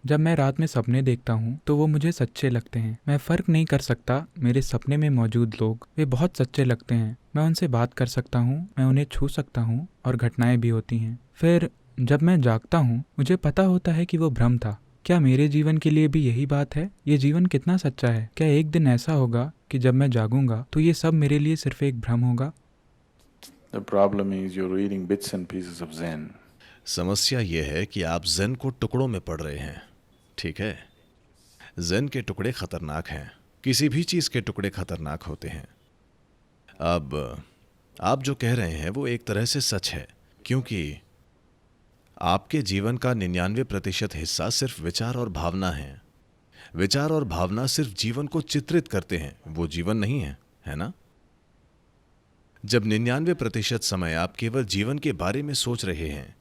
जब मैं रात में सपने देखता हूँ तो वो मुझे सच्चे लगते हैं। मैं फ़र्क नहीं कर सकता, मेरे सपने में मौजूद लोग वे बहुत सच्चे लगते हैं। मैं उनसे बात कर सकता हूँ, मैं उन्हें छू सकता हूँ और घटनाएं भी होती हैं। फिर जब मैं जागता हूँ मुझे पता होता है कि वो भ्रम था। क्या मेरे जीवन के लिए भी यही बात है? ये जीवन कितना सच्चा है? क्या एक दिन ऐसा होगा कि जब मैं जागूंगा तो ये सब मेरे लिए सिर्फ एक भ्रम होगा? The problem is you're reading bits and pieces of Zen. समस्या ये है कि आप ज़ेन को टुकड़ों में पढ़ रहे हैं। ठीक है, ज़ेन के टुकड़े खतरनाक हैं। किसी भी चीज़ के टुकड़े खतरनाक होते हैं। अब आप जो कह रहे हैं वो एक तरह से सच है, क्योंकि आपके जीवन का 99% हिस्सा सिर्फ विचार और भावना है। विचार और भावना सिर्फ जीवन को चित्रित करते हैं, वो जीवन नहीं है ना? जब 99% समय आप केवल जीवन के बारे में सोच रहे हैं,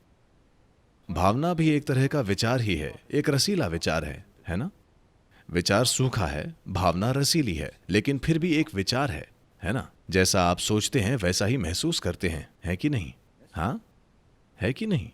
भावना भी एक तरह का विचार ही है, एक रसीला विचार है ना? विचार सूखा है, भावना रसीली है, लेकिन फिर भी एक विचार है ना? जैसा आप सोचते हैं वैसा ही महसूस करते हैं, है कि नहीं? हाँ, है कि नहीं?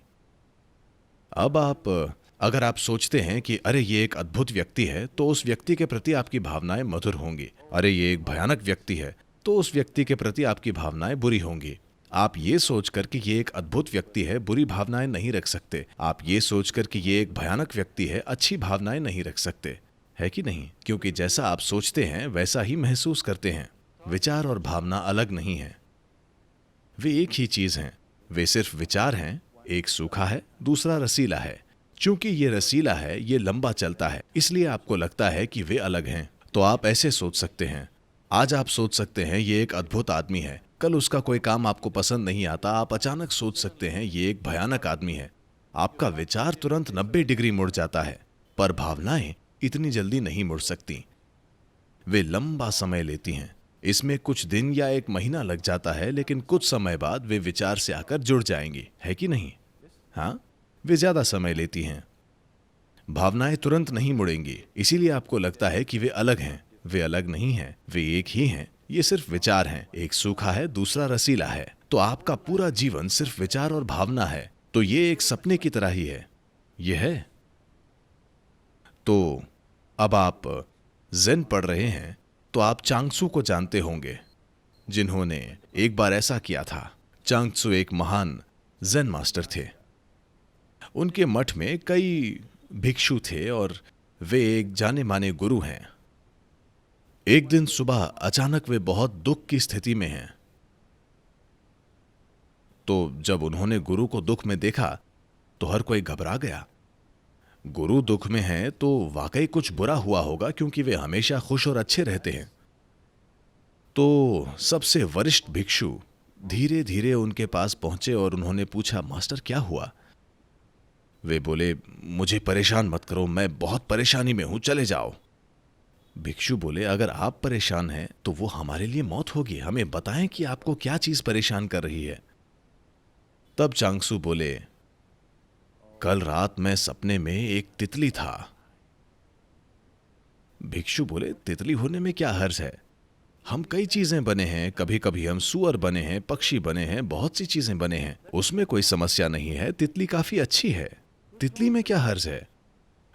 अब अगर आप सोचते हैं कि अरे ये एक अद्भुत व्यक्ति है, तो उस व्यक्ति के प्रति आपकी भावनाएं मधुर होंगी। अरे ये एक भयानक व्यक्ति है, तो उस व्यक्ति के प्रति आपकी भावनाएं बुरी होंगी। आप ये सोचकर कि ये एक अद्भुत व्यक्ति है, बुरी भावनाएं नहीं रख सकते। आप ये सोचकर कि ये एक भयानक व्यक्ति है, अच्छी भावनाएं नहीं रख सकते, है कि नहीं? क्योंकि जैसा आप सोचते हैं वैसा ही महसूस करते हैं। विचार और भावना अलग नहीं है, वे एक ही चीज हैं। वे सिर्फ विचार हैं, एक सूखा है, दूसरा रसीला है। चूंकि ये रसीला है, ये लंबा चलता है, इसलिए आपको लगता है कि वे अलग हैं। तो आप ऐसे सोच सकते हैं। आज आप सोच सकते हैं ये एक अद्भुत आदमी है, कल उसका कोई काम आपको पसंद नहीं आता, आप अचानक सोच सकते हैं ये एक भयानक आदमी है। आपका विचार तुरंत 90 डिग्री मुड़ जाता है, पर भावनाएं इतनी जल्दी नहीं मुड़ सकती। वे लंबा समय लेती हैं। इसमें कुछ दिन या एक महीना लग जाता है, लेकिन कुछ समय बाद वे विचार से आकर जुड़ जाएंगी, है कि नहीं? हाँ, वे ज्यादा समय लेती हैं। भावनाएं तुरंत नहीं मुड़ेंगी, इसीलिए आपको लगता है कि वे अलग हैं। वे अलग नहीं हैं, वे एक ही हैं। ये सिर्फ विचार हैं, एक सूखा है, दूसरा रसीला है। तो आपका पूरा जीवन सिर्फ विचार और भावना है, तो ये एक सपने की तरह ही है। ये है। तो अब आप ज़ेन पढ़ रहे हैं, तो आप चांगत्सू को जानते होंगे, जिन्होंने एक बार ऐसा किया था। चांगत्सू एक महान ज़ेन मास्टर थे। उनके मठ में कई भिक्षु थे और वे एक जाने माने गुरु हैं। एक दिन सुबह अचानक वे बहुत दुख की स्थिति में हैं। तो जब उन्होंने गुरु को दुख में देखा तो हर कोई घबरा गया। गुरु दुख में हैं तो वाकई कुछ बुरा हुआ होगा, क्योंकि वे हमेशा खुश और अच्छे रहते हैं। तो सबसे वरिष्ठ भिक्षु धीरे धीरे उनके पास पहुंचे और उन्होंने पूछा, मास्टर क्या हुआ? वे बोले, मुझे परेशान मत करो, मैं बहुत परेशानी में हूं, चले जाओ। भिक्षु बोले, अगर आप परेशान हैं तो वो हमारे लिए मौत होगी, हमें बताएं कि आपको क्या चीज परेशान कर रही है। तब चांगत्सू बोले, कल रात मैं सपने में एक तितली था। भिक्षु बोले, तितली होने में क्या हर्ज है? हम कई चीजें बने हैं, कभी कभी हम सूअर बने हैं, पक्षी बने हैं, बहुत सी चीजें बने हैं, उसमें कोई समस्या नहीं है। तितली काफी अच्छी है, तितली में क्या हर्ज है?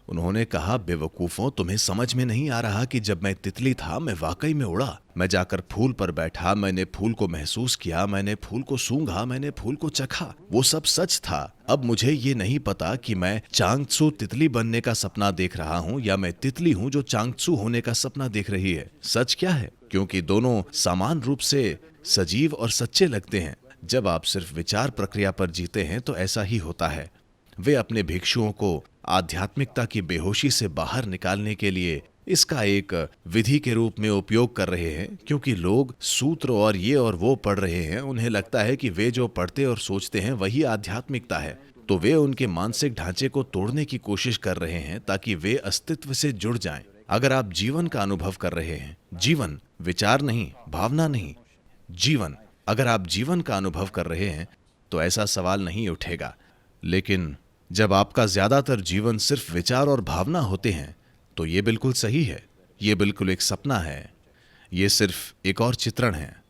उन्होंने कहा, बेवकूफों, तुम्हें समझ में नहीं आ रहा कि जब मैं तितली था मैं वाकई में उड़ा। मैं जाकर फूल पर बैठा, मैंने फूल को महसूस किया, मैंने फूल को सूंघा, मैंने फूल को चखा, वो सब सच था। अब मुझे ये नहीं पता कि मैं चांगत्सू तितली बनने का सपना देख रहा हूं या मैं तितली हूं जो चांगत्सू होने का सपना देख रही है। सच क्या है? क्योंकि दोनों समान रूप से सजीव और सच्चे लगते हैं। जब आप सिर्फ विचार प्रक्रिया पर जीते हैं तो ऐसा ही होता है। वे अपने भिक्षुओं को आध्यात्मिकता की बेहोशी से बाहर निकालने के लिए इसका एक विधि के रूप में उपयोग कर रहे हैं। क्योंकि लोग सूत्र और ये और वो पढ़ रहे हैं, उन्हें लगता है कि वे जो पढ़ते और सोचते हैं वही आध्यात्मिकता है, तो वे उनके मानसिक ढांचे को तोड़ने की कोशिश कर रहे हैं ताकि वे अस्तित्व से जुड़ जाएं। अगर आप जीवन का अनुभव कर रहे हैं, जीवन, विचार नहीं, भावना नहीं, जीवन, अगर आप जीवन का अनुभव कर रहे हैं तो ऐसा सवाल नहीं उठेगा। लेकिन जब आपका ज्यादातर जीवन सिर्फ विचार और भावना होते हैं तो ये बिल्कुल सही है, ये बिल्कुल एक सपना है, ये सिर्फ एक और चित्रण है।